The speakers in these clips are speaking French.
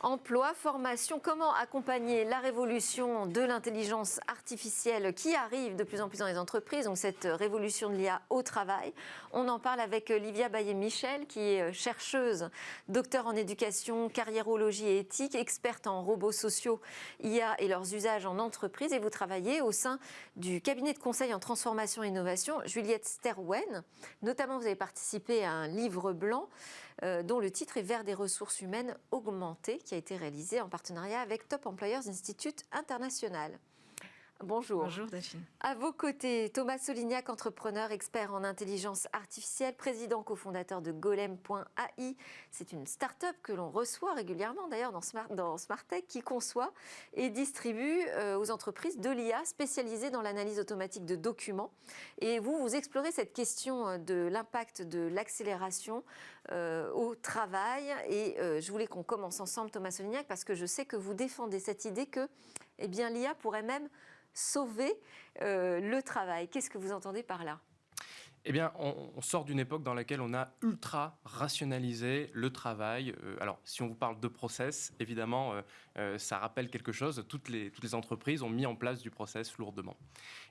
Emploi, formation, comment accompagner la révolution de l'intelligence artificielle qui arrive de plus en plus dans les entreprises, donc cette révolution de l'IA au travail. On en parle avec Livia Baillet-Michel, qui est chercheuse, docteur en éducation, carriérologie et éthique, experte en robots sociaux, IA et leurs usages en entreprise. Et vous travaillez au sein du cabinet de conseil en transformation et innovation, Juliette Sterwen. Notamment, vous avez participé à un livre blanc dont le titre est Vers des ressources humaines augmentées, qui a été réalisé en partenariat avec Top Employers Institute International. Bonjour. Bonjour Delphine. À vos côtés, Thomas Solignac, entrepreneur, expert en intelligence artificielle, président cofondateur de Golem.ai. C'est une start-up que l'on reçoit régulièrement d'ailleurs dans Smartech, qui conçoit et distribue aux entreprises de l'IA spécialisée dans l'analyse automatique de documents. Et vous explorez cette question de l'impact de l'accélération au travail. Et je voulais qu'on commence ensemble, Thomas Solignac, parce que je sais que vous défendez cette idée que l'IA pourrait même sauver le travail. Qu'est-ce que vous entendez par là ? Eh bien, on sort d'une époque dans laquelle on a ultra rationalisé le travail. Alors, si on vous parle de process, évidemment, ça rappelle quelque chose. Toutes les entreprises ont mis en place du process lourdement.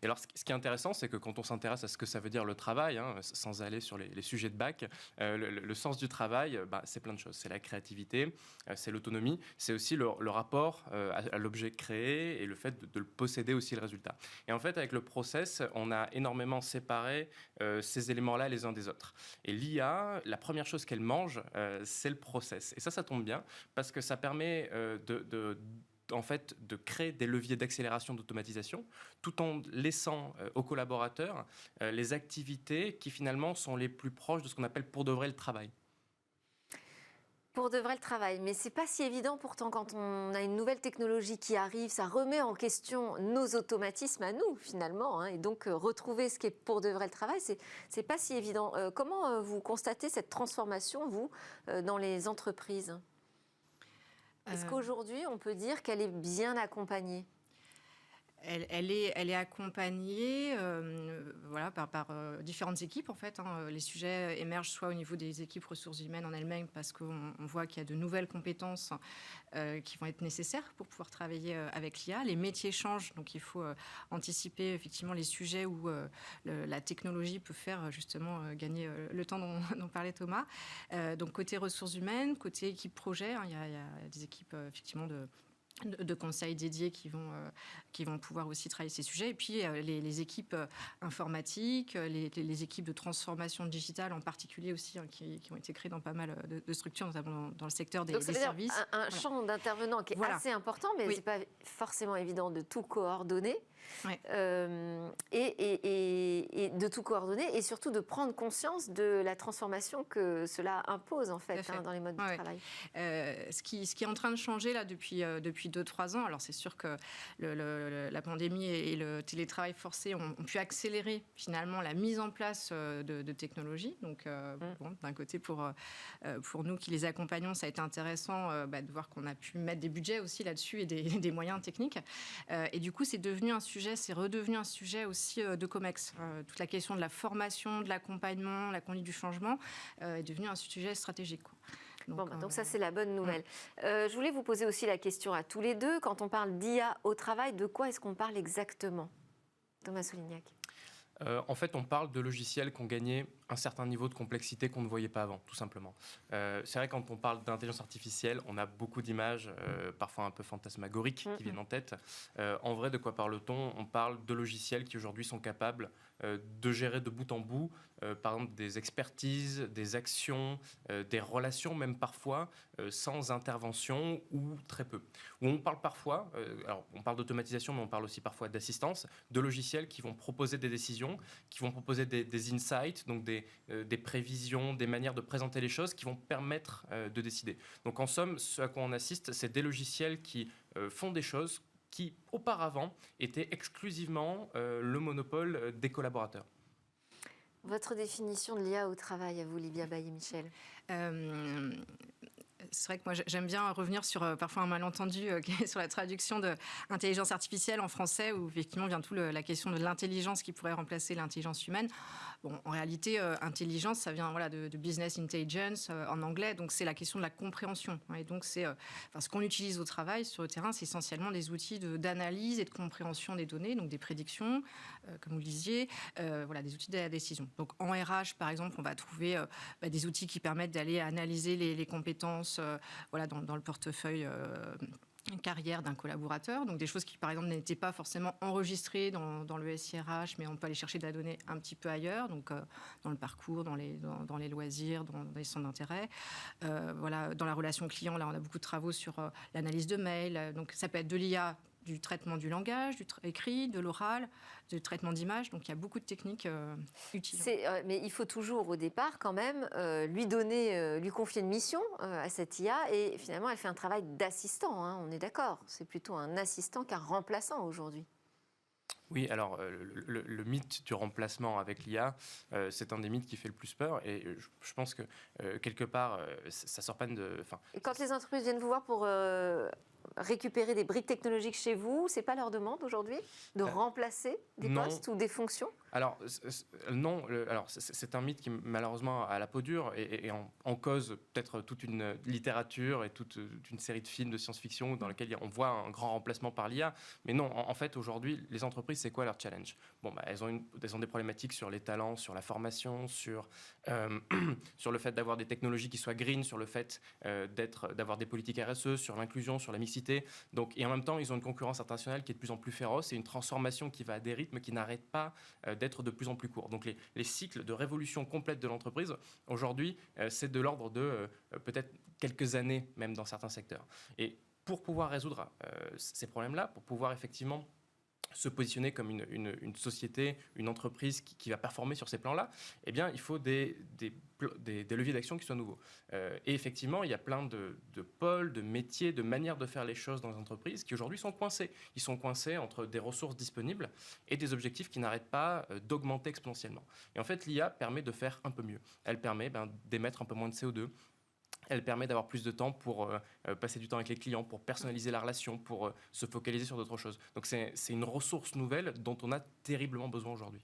Et alors, ce qui est intéressant, c'est que quand on s'intéresse à ce que ça veut dire le travail, sans aller sur les sujets de bac, le sens du travail, c'est plein de choses. C'est la créativité, c'est l'autonomie, c'est aussi le rapport à l'objet créé et le fait de le posséder aussi, le résultat. Et en fait, avec le process, on a énormément séparé ces éléments-là les uns des autres. Et l'IA, la première chose qu'elle mange, c'est le process. Et ça tombe bien, parce que ça permet en fait, de créer des leviers d'accélération, d'automatisation, tout en laissant aux collaborateurs les activités qui finalement sont les plus proches de ce qu'on appelle pour de vrai le travail. Pour de vrai le travail, mais c'est pas si évident pourtant quand on a une nouvelle technologie qui arrive, ça remet en question nos automatismes à nous finalement, et donc retrouver ce qui est pour de vrai le travail, c'est pas si évident. Comment vous constatez cette transformation, vous, dans les entreprises ? Est-ce qu'aujourd'hui on peut dire qu'elle est bien accompagnée ? Elle est accompagnée par différentes équipes en fait. Les sujets émergent soit au niveau des équipes ressources humaines en elles-mêmes parce qu'on voit qu'il y a de nouvelles compétences qui vont être nécessaires pour pouvoir travailler avec l'IA. Les métiers changent, donc il faut anticiper effectivement les sujets où la technologie peut faire justement gagner le temps dont parlait Thomas. Donc côté ressources humaines, côté équipe projet, il y a des équipes effectivement de conseils dédiés qui vont pouvoir aussi travailler ces sujets. Et puis, les équipes informatiques, les équipes de transformation digitale en particulier aussi, qui ont été créées dans pas mal de structures, notamment dans le secteur des services. Un champ d'intervenants qui est assez important, mais ce n'est pas forcément évident de tout coordonner. Ouais. Et de tout coordonner et surtout de prendre conscience de la transformation que cela impose en fait, dans les modes de travail. Ce qui est en train de changer là depuis 2-3 ans, alors c'est sûr que la pandémie et le télétravail forcé ont pu accélérer finalement la mise en place de technologies. Donc d'un côté pour nous qui les accompagnons, ça a été intéressant de voir qu'on a pu mettre des budgets aussi là-dessus et des moyens techniques. Et du coup, c'est redevenu un sujet aussi de COMEX. Toute la question de la formation, de l'accompagnement, la conduite du changement est devenue un sujet stratégique. Donc ça, c'est la bonne nouvelle. Je voulais vous poser aussi la question à tous les deux. Quand on parle d'IA au travail, de quoi est-ce qu'on parle exactement ? Thomas Solignac. En fait, on parle de logiciels qui ont gagné un certain niveau de complexité qu'on ne voyait pas avant, tout simplement. C'est vrai, quand on parle d'intelligence artificielle, on a beaucoup d'images, parfois un peu fantasmagoriques, qui viennent en tête. En vrai, de quoi parle-t-on ? On parle de logiciels qui aujourd'hui sont capables de gérer de bout en bout, par exemple, des expertises, des actions, des relations, même parfois, sans intervention ou très peu. Où on parle parfois, alors on parle d'automatisation, mais on parle aussi parfois d'assistance, de logiciels qui vont proposer des décisions, qui vont proposer des insights, donc des prévisions, des manières de présenter les choses qui vont permettre de décider. Donc en somme, ce à quoi on assiste, c'est des logiciels qui font des choses qui, auparavant, étaient exclusivement le monopole des collaborateurs. Votre définition de l'IA au travail, à vous, Livia Baillet-Michel ? C'est vrai que moi, j'aime bien revenir sur parfois un malentendu qui est sur la traduction de intelligence artificielle en français, où effectivement vient tout la question de l'intelligence qui pourrait remplacer l'intelligence humaine. Bon, en réalité, intelligence, ça vient de business intelligence en anglais, donc c'est la question de la compréhension. Et donc, c'est ce qu'on utilise au travail, sur le terrain, c'est essentiellement des outils d'analyse et de compréhension des données, donc des prédictions, comme vous le disiez, des outils de la décision. Donc, en RH, par exemple, on va trouver des outils qui permettent d'aller analyser les compétences dans le portefeuille carrière d'un collaborateur, donc des choses qui par exemple n'étaient pas forcément enregistrées dans le SIRH, mais on peut aller chercher de la donnée un petit peu ailleurs, donc dans le parcours, dans les loisirs, dans les centres d'intérêt. Dans la relation client, là on a beaucoup de travaux sur l'analyse de mails, donc ça peut être de l'IA, du traitement du langage, du écrit, de l'oral, du traitement d'images. Donc il y a beaucoup de techniques utiles. Mais il faut toujours au départ quand même lui confier une mission à cette IA, et finalement elle fait un travail d'assistant, hein, on est d'accord. C'est plutôt un assistant qu'un remplaçant aujourd'hui. Oui, alors le mythe du remplacement avec l'IA, c'est un des mythes qui fait le plus peur, et je pense que quelque part, ça sort pas de... Et quand les entreprises viennent vous voir pour récupérer des briques technologiques chez vous, c'est pas leur demande aujourd'hui de remplacer des postes ou des fonctions? Alors, non, c'est un mythe qui malheureusement a la peau dure et en cause peut-être toute une littérature et toute une série de films de science-fiction dans lesquels on voit un grand remplacement par l'IA. Mais non, en fait, aujourd'hui, les entreprises, c'est quoi leur challenge? Bon, elles ont des problématiques sur les talents, sur la formation, sur le fait d'avoir des technologies qui soient green, sur le fait d'avoir des politiques RSE, sur l'inclusion, sur la mixité. Donc, et en même temps, ils ont une concurrence internationale qui est de plus en plus féroce et une transformation qui va à des rythmes qui n'arrêtent pas d'être de plus en plus courts. Donc les cycles de révolution complète de l'entreprise, aujourd'hui, c'est de l'ordre de peut-être quelques années, même dans certains secteurs. Et pour pouvoir résoudre ces problèmes-là, pour pouvoir effectivement se positionner comme une société, une entreprise qui va performer sur ces plans-là, eh bien, il faut des leviers d'action qui soient nouveaux. Et effectivement, il y a plein de pôles, de métiers, de manières de faire les choses dans les entreprises qui aujourd'hui sont coincés. Ils sont coincés entre des ressources disponibles et des objectifs qui n'arrêtent pas d'augmenter exponentiellement. Et en fait, l'IA permet de faire un peu mieux. Elle permet d'émettre un peu moins de CO2. Elle permet d'avoir plus de temps pour passer du temps avec les clients, pour personnaliser la relation, pour se focaliser sur d'autres choses. Donc c'est une ressource nouvelle dont on a terriblement besoin aujourd'hui.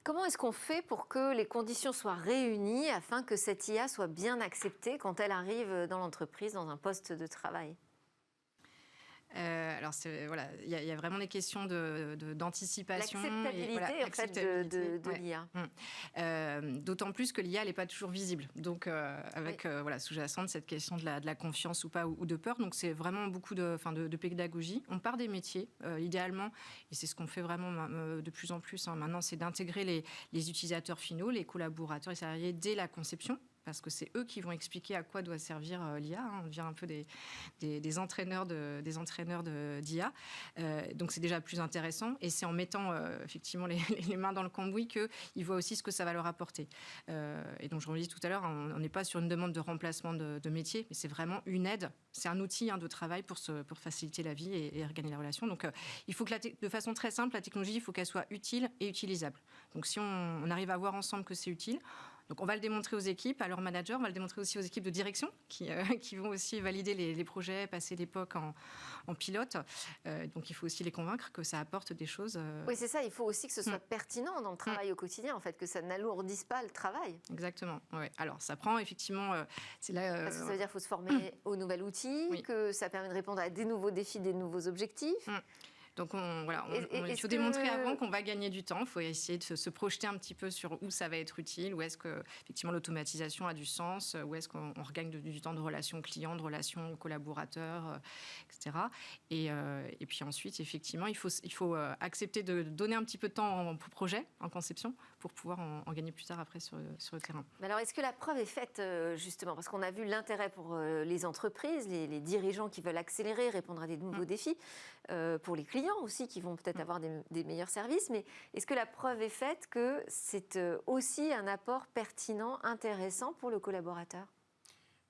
Comment est-ce qu'on fait pour que les conditions soient réunies afin que cette IA soit bien acceptée quand elle arrive dans l'entreprise, dans un poste de travail ? Alors, il y a vraiment des questions d'anticipation. L'acceptabilité de l'IA. D'autant plus que l'IA, elle n'est pas toujours visible. Donc, sous-jacente cette question de la confiance ou pas, ou de peur. Donc, c'est vraiment beaucoup de pédagogie. On part des métiers, idéalement, et c'est ce qu'on fait vraiment de plus en plus maintenant, c'est d'intégrer les utilisateurs finaux, les collaborateurs et salariés dès la conception, parce que c'est eux qui vont expliquer à quoi doit servir l'IA. On devient un peu des entraîneurs d'IA. Donc c'est déjà plus intéressant. Et c'est en mettant effectivement les mains dans le cambouis qu'ils voient aussi ce que ça va leur apporter. Et donc je vous le dis tout à l'heure, on n'est pas sur une demande de remplacement de métier, mais c'est vraiment une aide. C'est un outil de travail pour faciliter la vie et regagner la relation. Donc il faut que de façon très simple, la technologie, il faut qu'elle soit utile et utilisable. Donc si on arrive à voir ensemble que c'est utile, donc on va le démontrer aux équipes, à leurs managers, on va le démontrer aussi aux équipes de direction qui vont aussi valider les projets, passer l'époque en pilote. Donc il faut aussi les convaincre que ça apporte des choses. Oui, c'est ça, il faut aussi que ce soit pertinent dans le travail au quotidien, en fait, que ça n'alourdisse pas le travail. Exactement, ouais. Alors ça prend effectivement... Parce que ça veut dire qu'il faut se former au nouvel outil, que ça permet de répondre à des nouveaux défis, des nouveaux objectifs. Donc il faut démontrer avant qu'on va gagner du temps. Il faut essayer de se projeter un petit peu sur où ça va être utile, où est-ce que effectivement l'automatisation a du sens, où est-ce qu'on regagne du temps de relation client, de relation collaborateur, etc. Et puis ensuite, effectivement, il faut accepter de donner un petit peu de temps en projet, en conception, pour pouvoir en gagner plus tard après sur le terrain. Mais alors, est-ce que la preuve est faite justement, parce qu'on a vu l'intérêt pour les entreprises, les dirigeants qui veulent accélérer, répondre à des nouveaux défis, pour les clients aussi qui vont peut-être avoir des meilleurs services, mais est-ce que la preuve est faite que c'est aussi un apport pertinent, intéressant pour le collaborateur ?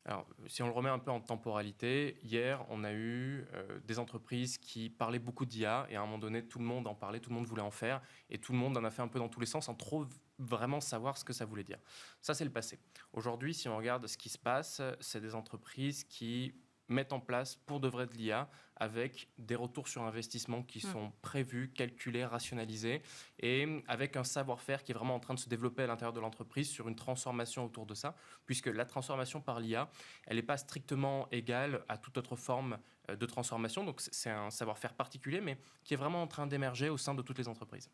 Alors, si on le remet un peu en temporalité, hier, on a eu des entreprises qui parlaient beaucoup d'IA et à un moment donné, tout le monde en parlait, tout le monde voulait en faire et tout le monde en a fait un peu dans tous les sens sans trop vraiment savoir ce que ça voulait dire. Ça, c'est le passé. Aujourd'hui, si on regarde ce qui se passe, c'est des entreprises qui mettent en place pour de vrai de l'IA avec des retours sur investissement qui sont prévus, calculés, rationalisés et avec un savoir-faire qui est vraiment en train de se développer à l'intérieur de l'entreprise sur une transformation autour de ça, puisque la transformation par l'IA, elle n'est pas strictement égale à toute autre forme de transformation, donc c'est un savoir-faire particulier, mais qui est vraiment en train d'émerger au sein de toutes les entreprises.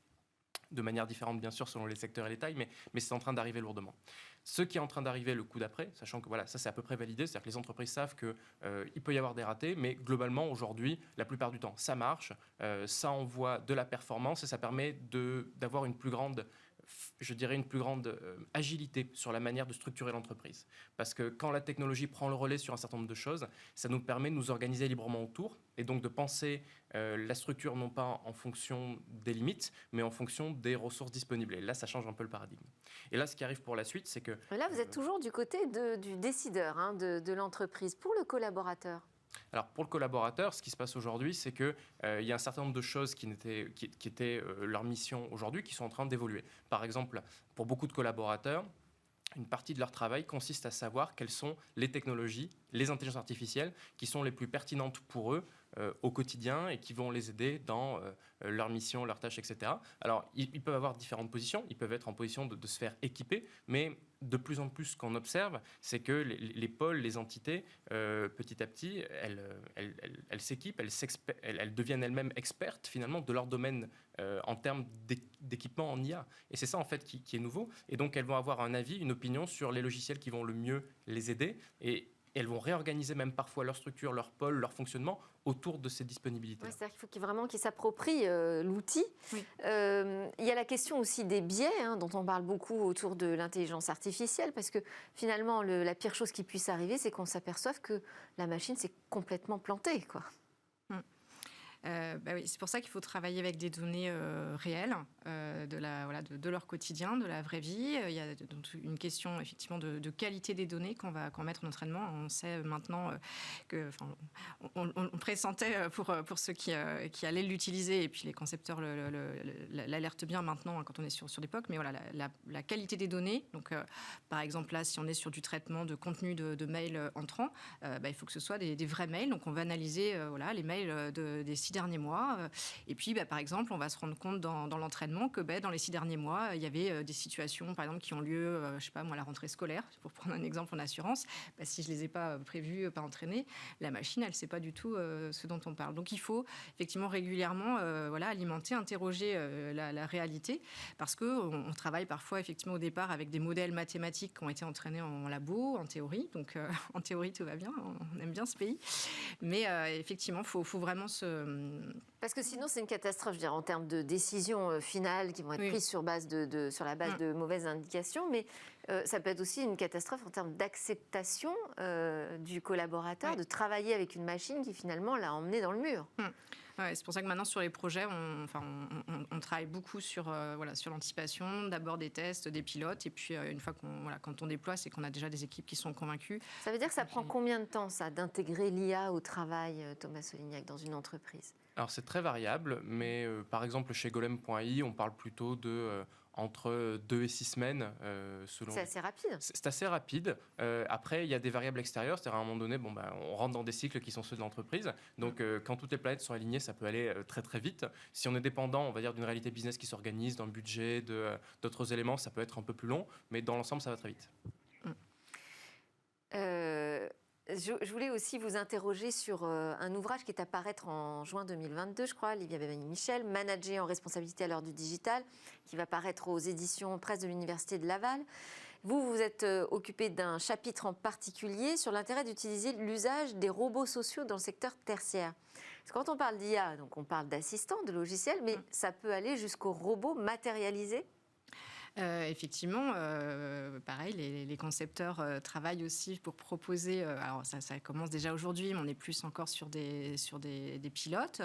De manière différente, bien sûr, selon les secteurs et les tailles, mais c'est en train d'arriver lourdement. Ce qui est en train d'arriver le coup d'après, sachant que voilà, ça c'est à peu près validé, c'est-à-dire que les entreprises savent qu'il peut y avoir des ratés, mais globalement, aujourd'hui, la plupart du temps, ça marche, ça envoie de la performance et ça permet d'avoir une plus grande, je dirais, une plus grande agilité sur la manière de structurer l'entreprise. Parce que quand la technologie prend le relais sur un certain nombre de choses, ça nous permet de nous organiser librement autour et donc de penser la structure non pas en fonction des limites, mais en fonction des ressources disponibles. Et là, ça change un peu le paradigme. Et là, ce qui arrive pour la suite, c'est que... Là, vous êtes toujours du côté du décideur, hein, de l'entreprise. Pour le collaborateur, alors pour le collaborateur, ce qui se passe aujourd'hui, c'est qu'il y a un certain nombre de choses qui étaient leur mission aujourd'hui, qui sont en train d'évoluer. Par exemple, pour beaucoup de collaborateurs, une partie de leur travail consiste à savoir quelles sont les technologies, les intelligences artificielles qui sont les plus pertinentes pour eux au quotidien et qui vont les aider dans leur mission, leurs tâches, etc. Alors, ils peuvent avoir différentes positions. Ils peuvent être en position de se faire équiper, mais de plus en plus, ce qu'on observe, c'est que les pôles, les entités, petit à petit, elles s'équipent, elles deviennent elles-mêmes expertes, finalement, de leur domaine en termes d'équipement en IA. Et c'est ça, en fait, qui est nouveau. Et donc, elles vont avoir un avis, une opinion sur les logiciels qui vont le mieux les aider. Et elles vont réorganiser même parfois leur structure, leur pôle, leur fonctionnement autour de ces disponibilités. Ouais, c'est-à-dire qu'il faut vraiment qu'ils s'approprient l'outil. Oui. Il y a la question aussi des biais, hein, dont on parle beaucoup autour de l'intelligence artificielle, parce que finalement, la pire chose qui puisse arriver, c'est qu'on s'aperçoive que la machine s'est complètement plantée, quoi. Oui, c'est pour ça qu'il faut travailler avec des données réelles de leur quotidien, de la vraie vie. Il y a donc une question effectivement de qualité des données qu'on va mettre en entraînement. On sait maintenant on pressentait pour ceux qui allaient l'utiliser, et puis les concepteurs l'alertent bien maintenant quand on est sur l'époque. Mais voilà, la qualité des données. Donc par exemple là, si on est sur du traitement de contenu de mails entrants, il faut que ce soit des vrais mails. Donc on va analyser les mails des 6 derniers mois. Et puis, par exemple, on va se rendre compte dans l'entraînement que dans les 6 derniers mois, il y avait des situations, par exemple, qui ont lieu, je sais pas moi, la rentrée scolaire, pour prendre un exemple en assurance. Si je les ai pas prévues, pas entraînées, la machine, elle sait pas du tout ce dont on parle. Donc, il faut effectivement régulièrement alimenter, interroger la réalité, parce qu'on travaille parfois, effectivement, au départ, avec des modèles mathématiques qui ont été entraînés en labo, en théorie. Donc, en théorie, tout va bien. On aime bien ce pays. Mais effectivement, faut vraiment Parce que sinon, c'est une catastrophe, je dirais, en termes de décisions finales qui vont être prises sur la base de mauvaises indications, mais ça peut être aussi une catastrophe en termes d'acceptation du collaborateur de travailler avec une machine qui finalement l'a emmené dans le mur. Ouais, c'est pour ça que maintenant sur les projets, on travaille beaucoup sur l'anticipation, d'abord des tests, des pilotes, et puis une fois quand on déploie, c'est qu'on a déjà des équipes qui sont convaincues. Ça veut dire que ça prend combien de temps, ça, d'intégrer l'IA au travail, Thomas Solignac, dans une entreprise ? Alors c'est très variable, mais par exemple chez Golem.ai, on parle plutôt de entre 2 et 6 semaines. Selon... C'est assez rapide. C'est assez rapide. Après, il y a des variables extérieures, c'est-à-dire à un moment donné, on rentre dans des cycles qui sont ceux de l'entreprise. Donc quand toutes les planètes sont alignées, ça peut aller très très vite. Si on est dépendant, on va dire, d'une réalité business qui s'organise, d'un budget, d'autres éléments, ça peut être un peu plus long, mais dans l'ensemble, ça va très vite. Je voulais aussi vous interroger sur un ouvrage qui est à paraître en juin 2022, je crois, Livia Bailly-Michel, Manager en responsabilité à l'heure du digital, qui va paraître aux éditions Presse de l'Université de Laval. Vous êtes occupé d'un chapitre en particulier sur l'intérêt d'utiliser l'usage des robots sociaux dans le secteur tertiaire. Parce que quand on parle d'IA, donc on parle d'assistants, de logiciels, mais ça peut aller jusqu'aux robots matérialisés. Effectivement, pareil, les concepteurs travaillent aussi pour proposer. Alors ça commence déjà aujourd'hui, mais on est plus encore sur des pilotes.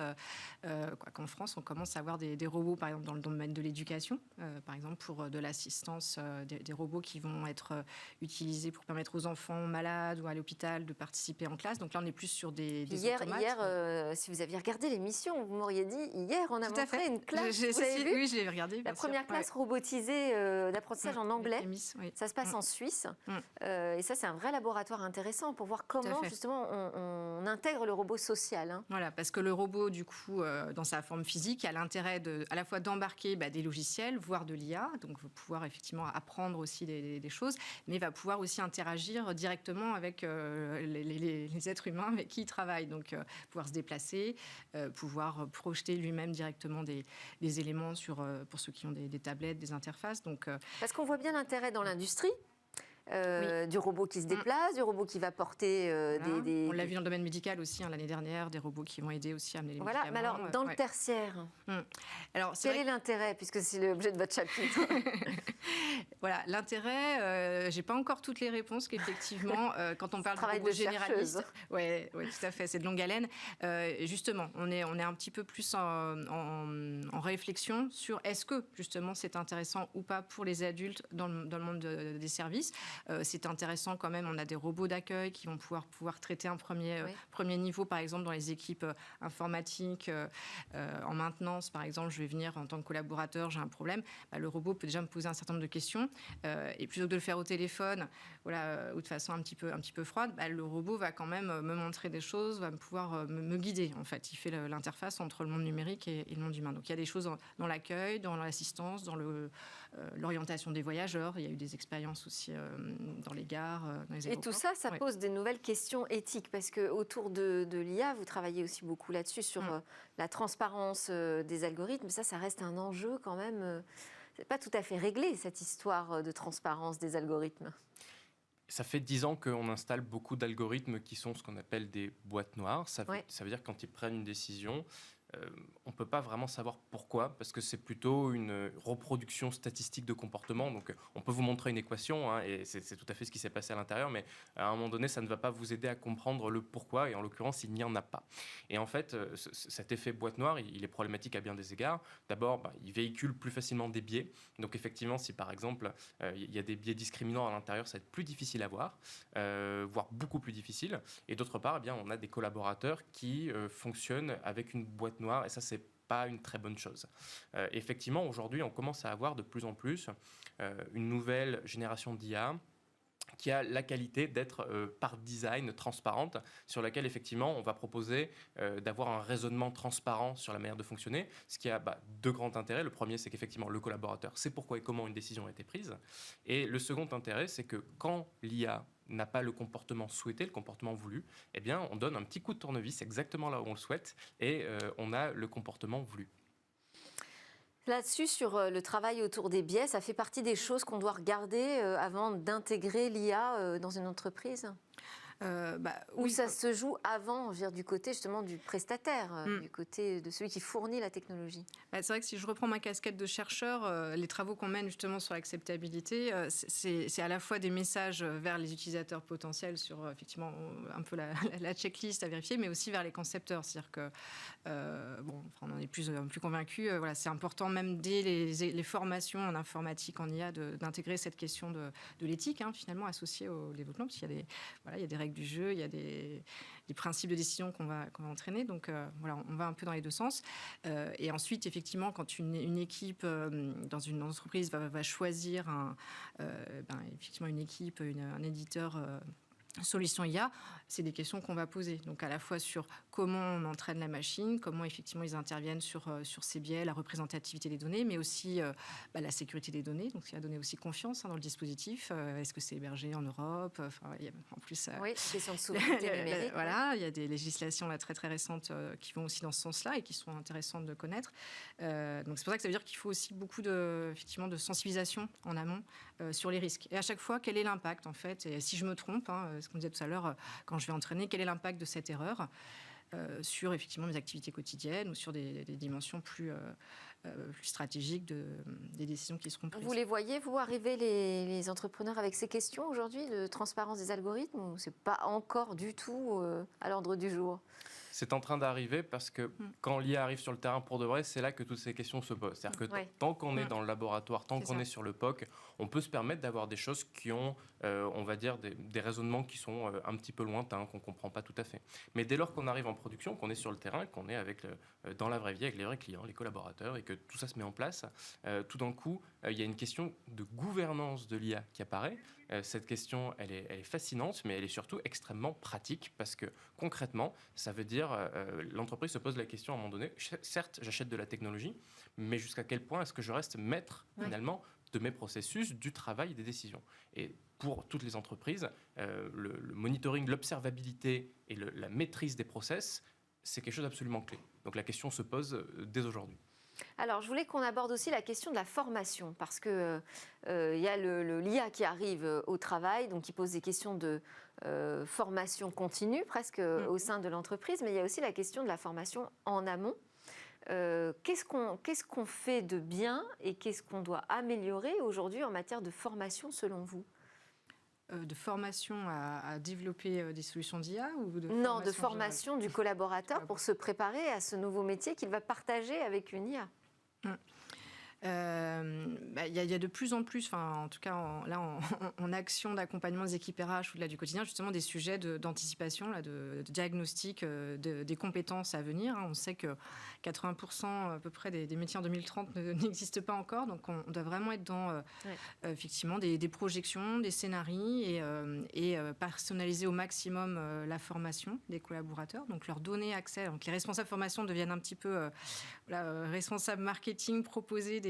Qu'en France, on commence à avoir des robots, par exemple dans le domaine de l'éducation, par exemple pour de l'assistance, des robots qui vont être utilisés pour permettre aux enfants malades ou à l'hôpital de participer en classe. Donc là, on est plus sur des automates. Hier, si vous aviez regardé l'émission, vous m'auriez dit hier, on a montré une classe. Vous avez vu oui, je l'ai regardé. La première classe robotisée d'apprentissage en anglais. Oui. Ça se passe en Suisse. Et ça, c'est un vrai laboratoire intéressant pour voir comment, justement, on intègre le robot social. Hein. Voilà, parce que le robot, du coup, dans sa forme physique, a l'intérêt à la fois d'embarquer des logiciels, voire de l'IA, donc va pouvoir effectivement apprendre aussi des choses, mais va pouvoir aussi interagir directement avec les êtres humains avec qui il travaille. Donc, pouvoir se déplacer, pouvoir projeter lui-même directement des éléments pour ceux qui ont des tablettes, des interfaces. Donc, parce qu'on voit bien l'intérêt dans l'industrie. Du robot qui se déplace, du robot qui va porter On l'a vu dans le domaine médical aussi l'année dernière, des robots qui vont aider aussi à amener les médicaments. Mais alors, dans le tertiaire, alors, quel est l'intérêt, puisque c'est l'objet de votre chapitre? Voilà, l'intérêt, j'ai pas encore toutes les réponses qu'effectivement, quand on parle de robots généralistes, oui, tout à fait, c'est de longue haleine. Justement, on est un petit peu plus en réflexion sur est-ce que justement c'est intéressant ou pas pour les adultes dans le monde des services. C'est intéressant quand même, on a des robots d'accueil qui vont pouvoir traiter un premier niveau, par exemple dans les équipes informatiques, en maintenance, par exemple, je vais venir en tant que collaborateur, j'ai un problème, le robot peut déjà me poser un certain nombre de questions, et plutôt que de le faire au téléphone, ou de façon un petit peu froide, le robot va quand même me montrer des choses, va pouvoir me guider, en fait. Il fait l'interface entre le monde numérique et le monde humain. Donc il y a des choses dans l'accueil, dans l'assistance, dans l'orientation des voyageurs. Il y a eu des expériences aussi dans les gares, dans les aéroports. Et tout ça, ça pose des nouvelles questions éthiques, parce qu'autour de l'IA, vous travaillez aussi beaucoup là-dessus, sur la transparence des algorithmes. Ça reste un enjeu quand même. C'est pas tout à fait réglé, cette histoire de transparence des algorithmes. Ça fait 10 ans qu'on installe beaucoup d'algorithmes qui sont ce qu'on appelle des boîtes noires. Ça veut dire que quand ils prennent une décision, on ne peut pas vraiment savoir pourquoi, parce que c'est plutôt une reproduction statistique de comportement. Donc, on peut vous montrer une équation, et c'est tout à fait ce qui s'est passé à l'intérieur, mais à un moment donné, ça ne va pas vous aider à comprendre le pourquoi, et en l'occurrence, il n'y en a pas. Et en fait, cet effet boîte noire, il est problématique à bien des égards. D'abord, il véhicule plus facilement des biais. Donc, effectivement, si par exemple, il y a des biais discriminants à l'intérieur, ça va être plus difficile à voir, voire beaucoup plus difficile. Et d'autre part, on a des collaborateurs qui fonctionnent avec une boîte noire, et ça, c'est pas une très bonne chose. Effectivement, aujourd'hui, on commence à avoir de plus en plus une nouvelle génération d'IA qui a la qualité d'être par design transparente, sur laquelle effectivement on va proposer d'avoir un raisonnement transparent sur la manière de fonctionner, ce qui a deux grands intérêts. Le premier, c'est qu'effectivement le collaborateur sait pourquoi et comment une décision a été prise, et le second intérêt, c'est que quand l'IA n'a pas le comportement souhaité, le comportement voulu, on donne un petit coup de tournevis exactement là où on le souhaite, et on a le comportement voulu. Là-dessus, sur le travail autour des biais, ça fait partie des choses qu'on doit regarder avant d'intégrer l'IA dans une entreprise ? Ou ça se joue avant, je veux dire, du côté justement du prestataire, du côté de celui qui fournit la technologie. C'est vrai que si je reprends ma casquette de chercheur, les travaux qu'on mène justement sur l'acceptabilité, c'est à la fois des messages vers les utilisateurs potentiels sur effectivement un peu la checklist à vérifier, mais aussi vers les concepteurs. C'est-à-dire que on en est plus convaincus. C'est important même dès les formations en informatique, en IA, d'intégrer cette question de l'éthique finalement associée au développement, parce qu'il y a des règles du jeu, il y a des principes de décision qu'on va entraîner. Donc on va un peu dans les deux sens. Et ensuite, effectivement, quand une équipe dans une entreprise va choisir effectivement une équipe, un éditeur solution IA, c'est des questions qu'on va poser. Donc à la fois sur comment on entraîne la machine, comment effectivement ils interviennent sur ces biais, la représentativité des données, mais aussi la sécurité des données. Donc il y a donné aussi confiance dans le dispositif. Est-ce que c'est hébergé en Europe ? En plus, oui, question de souveraineté numérique. Il y a des législations très très récentes qui vont aussi dans ce sens-là et qui sont intéressantes de connaître. Donc c'est pour ça que ça veut dire qu'il faut aussi beaucoup de sensibilisation en amont sur les risques. Et à chaque fois, quel est l'impact en fait ? Et si je me trompe, ce qu'on disait tout à l'heure, quand je vais entraîner, quel est l'impact de cette erreur sur effectivement mes activités quotidiennes ou sur des dimensions plus plus stratégiques des décisions qui seront prises. Vous les voyez, vous, arriver les entrepreneurs avec ces questions aujourd'hui de transparence des algorithmes, ou c'est pas encore du tout à l'ordre du jour? C'est en train d'arriver parce que quand l'IA arrive sur le terrain pour de vrai, c'est là que toutes ces questions se posent. C'est-à-dire que tant qu'on est dans le laboratoire, tant qu'on est sur le POC, on peut se permettre d'avoir des choses qui ont, on va dire, des raisonnements qui sont un petit peu lointains, qu'on ne comprend pas tout à fait. Mais dès lors qu'on arrive en production, qu'on est sur le terrain, qu'on est dans la vraie vie avec les vrais clients, les collaborateurs, et que tout ça se met en place, tout d'un coup, il y a une question de gouvernance de l'IA qui apparaît. Cette question, elle est fascinante, mais elle est surtout extrêmement pratique parce que concrètement, ça veut dire l'entreprise se pose la question à un moment donné, certes, j'achète de la technologie, mais jusqu'à quel point est-ce que je reste maître finalement de mes processus, du travail, des décisions. Et pour toutes les entreprises, le monitoring, l'observabilité et la maîtrise des process, c'est quelque chose d'absolument clé. Donc la question se pose dès aujourd'hui. Alors, je voulais qu'on aborde aussi la question de la formation, parce que y a l'IA qui arrive au travail, donc qui pose des questions de formation continue, presque au sein de l'entreprise, mais il y a aussi la question de la formation en amont. Qu'est-ce qu'on fait de bien et qu'est-ce qu'on doit améliorer aujourd'hui en matière de formation, selon vous? De formation à développer des solutions d'IA ou Non, de formation du collaborateur pour se préparer à ce nouveau métier qu'il va partager avec une IA. Il y a de plus en plus, en tout cas en action d'accompagnement des équipes RH ou du quotidien, justement des sujets d'anticipation, de diagnostic des compétences à venir. On sait que 80% à peu près des métiers en 2030 n'existent pas encore, donc on doit vraiment être dans effectivement des projections, des scénarios et personnaliser au maximum la formation des collaborateurs, donc leur donner accès. Donc les responsables formation deviennent un petit peu responsables marketing, proposer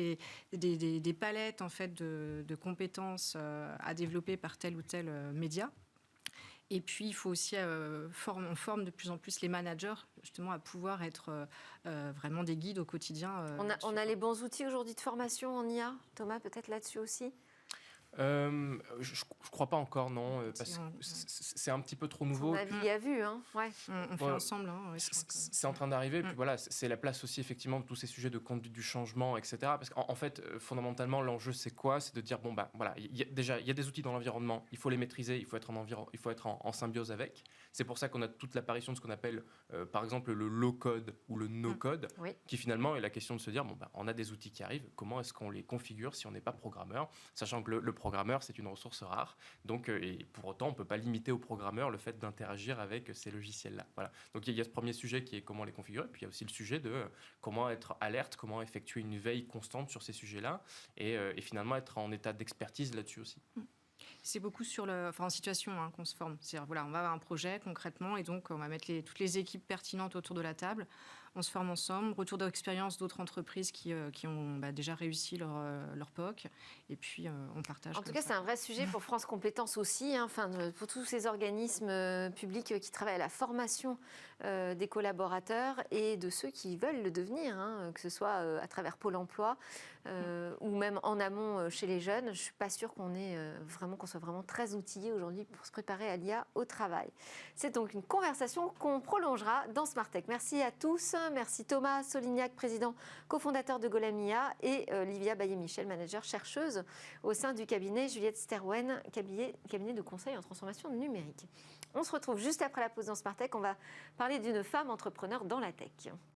des palettes en fait de compétences à développer par tel ou tel média. Et puis, il faut aussi, on forme de plus en plus les managers, justement, à pouvoir être vraiment des guides au quotidien. On a les bons outils aujourd'hui de formation en IA, Thomas, peut-être là-dessus aussi? Je crois pas encore, non, parce que c'est un petit peu trop nouveau. Son avis a vu, hein. On fait ensemble. C'est en train d'arriver, puis voilà, c'est la place aussi effectivement de tous ces sujets de conduite du changement, etc. Parce qu'en fait, fondamentalement, l'enjeu c'est quoi? C'est de dire bon voilà, il y a des outils dans l'environnement, il faut les maîtriser, il faut être en symbiose avec. C'est pour ça qu'on a toute l'apparition de ce qu'on appelle, par exemple, le low-code ou le no-code, qui finalement est la question de se dire on a des outils qui arrivent, comment est-ce qu'on les configure si on n'est pas programmeur, sachant que le programmeur, c'est une ressource rare. Donc, et pour autant, on ne peut pas limiter au programmeur le fait d'interagir avec ces logiciels-là. Voilà. Donc, il y a ce premier sujet qui est comment les configurer. Puis, il y a aussi le sujet de comment être alerte, comment effectuer une veille constante sur ces sujets-là et finalement être en état d'expertise là-dessus aussi. C'est beaucoup en situation qu'on se forme. C'est-à-dire, on va avoir un projet concrètement et donc on va mettre toutes les équipes pertinentes autour de la table. On se forme ensemble, retour d'expérience d'autres entreprises qui ont déjà réussi leur POC, et puis on partage. En tout cas, c'est un vrai sujet pour France Compétences aussi, pour tous ces organismes publics qui travaillent à la formation des collaborateurs et de ceux qui veulent le devenir, que ce soit à travers Pôle emploi ou même en amont chez les jeunes. Je ne suis pas sûre qu'on soit vraiment très outillés aujourd'hui pour se préparer à l'IA au travail. C'est donc une conversation qu'on prolongera dans Smart Tech. Merci à tous. Merci Thomas Solignac, président cofondateur de Golamia, et Livia Baillet-Michel, manager chercheuse au sein du cabinet Juliette Sterwen, cabinet de conseil en transformation numérique. On se retrouve juste après la pause dans Smart Tech. On va parler d'une femme entrepreneur dans la tech.